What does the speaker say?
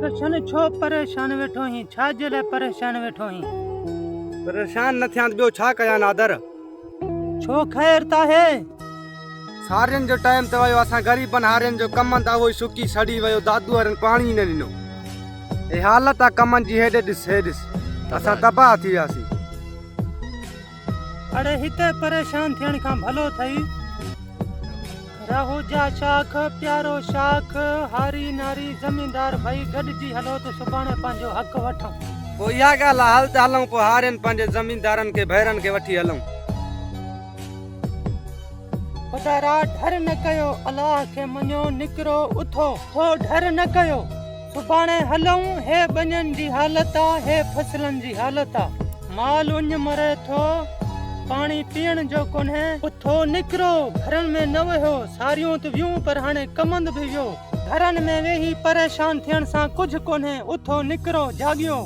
कृष्ण छो परेशान वेठो ही, छाजे लाइ परेशान वेठो ही? परेशान न थियां ॿियो छा कयां नादर। छो ख़ैर ता है? सारियुनि जो टाइम त वियो, असां ग़रीबनि हारियुनि जो कमनि तां उहो सुकी सड़ी वियो, दादू वारनि पाणी न ॾिनो। हे हालत आहे कमनि जी, हेॾे ॾिस हे ॾिस, असां तबाह थी वियासीं। अड़े हिते परेशान थियण खां भलो थई रहू जा शाख प्यारो शाख हारी नारी ज़मींदार भई गॾिजी हलो त सुभाणे पंहिंजो हक़ वठूं। पोइ इहा ॻाल्हि आहे, हल त हलूं पोइ हारियुनि पंहिंजे ज़मींदारनि खे भैरनि खे वठी हलूं। खुदारा डर न कयो, अलाह खे मञो, निकिरो उथो, थो डर न कयो। सुभाणे हलूं, हे ॿनियनि जी हालत आहे, हे फसलनि जी हालत आहे, माल उञ मरे थो, पाणी पीअण जो कोन्हे, उथो निकिरो, घरनि में न वेहो, सारियूं त वियूं पर हाणे कमंद बि वियो, घरनि में वेही परेशान थियण सां कुझु कोन्हे, उथो निकिरो, जाॻियो।